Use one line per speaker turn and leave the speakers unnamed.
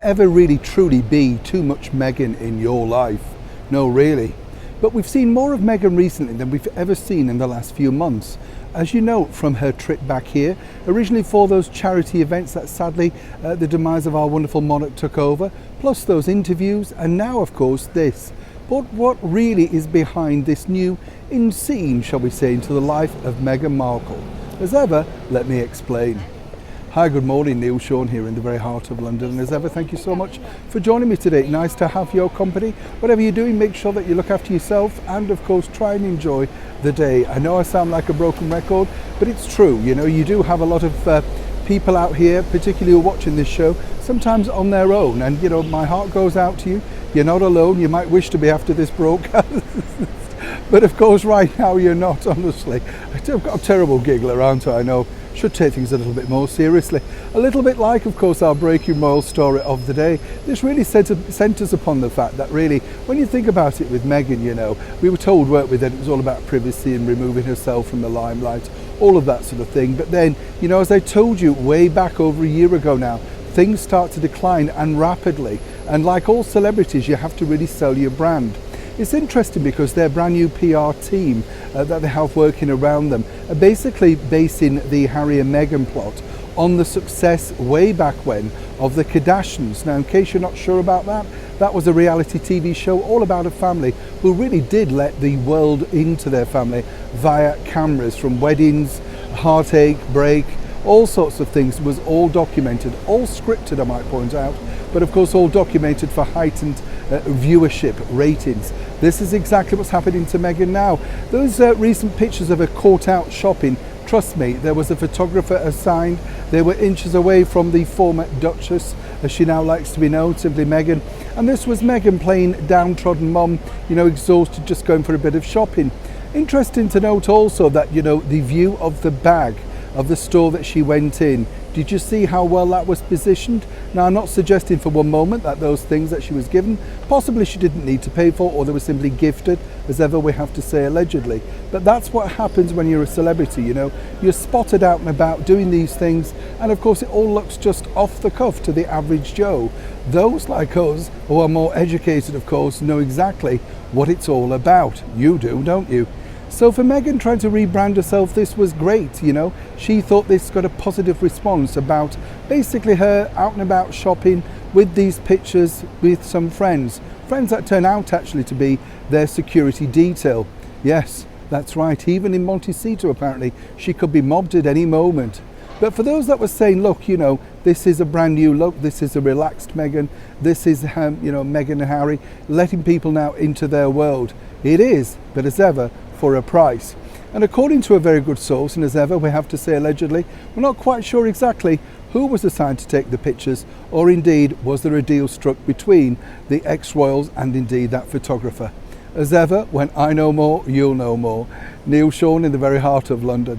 Ever really truly be too much Meghan in your life? No, really. But we've seen more of Meghan recently than we've ever seen in the last few months. As you know from her trip back here, originally for those charity events that sadly the demise of our wonderful monarch took over, plus those interviews, and now of course this. But what really is behind this new in-scene, shall we say, into the life of Meghan Markle? As ever, let me explain. Hi, good morning, Neil Sean here in the very heart of London, and as ever, thank you so much for joining me today. Nice to have your company. Whatever you're doing, make sure that you look after yourself and of course try and enjoy the day. I know I sound like a broken record, but it's true. You know, you do have a lot of people out here, particularly who are watching this show, sometimes on their own, and you know, my heart goes out to you. You're not alone. You might wish to be after this broadcast. But of course right now you're not, honestly. I've got a terrible giggler, aren't I? I know. Should take things a little bit more seriously. A little bit like, of course, our breaking royal story of the day. This really centres upon the fact that really, when you think about it with Meghan, you know, we were told, weren't we, that it was all about privacy and removing herself from the limelight, all of that sort of thing. But then, you know, as I told you way back over a year ago now, things start to decline, and rapidly. And like all celebrities, you have to really sell your brand. It's interesting because their brand new PR team that they have working around them are basically basing the Harry and Meghan plot on the success way back when of the Kardashians. Now, in case you're not sure about that, that was a reality TV show all about a family who really did let the world into their family via cameras, from weddings, heartache, break, all sorts of things. Was all documented, all scripted, I might point out, but of course all documented for heightened viewership ratings. This is exactly what's happening to Meghan now. Those recent pictures of her caught out shopping, trust me, there was a photographer assigned. They were inches away from the former Duchess, as she now likes to be known, simply Meghan. And this was Meghan playing downtrodden mum, you know, exhausted, just going for a bit of shopping. Interesting to note also that, you know, the view of the bag of the store that she went in, did you see how well that was positioned? Now, I'm not suggesting for one moment that those things that she was given, possibly she didn't need to pay for, or they were simply gifted, as ever we have to say allegedly. But that's what happens when you're a celebrity, you know. You're spotted out and about doing these things, and of course it all looks just off the cuff to the average Joe. Those like us, who are more educated of course, know exactly what it's all about. You do, don't you? So for Meghan trying to rebrand herself, this was great, you know. She thought this got a positive response about basically her out and about shopping with these pictures with some friends that turn out actually to be their security detail. Yes, that's right, even in Montecito apparently she could be mobbed at any moment. But for those that were saying, look, you know, this is a brand new look, this is a relaxed Meghan, this is, you know, Meghan and Harry letting people now into their world. It is, but as ever, for a price. And according to a very good source, and as ever we have to say allegedly, we're not quite sure exactly who was assigned to take the pictures, or indeed was there a deal struck between the ex-royals and indeed that photographer. As ever, when I know more, you'll know more. Neil Sean in the very heart of London.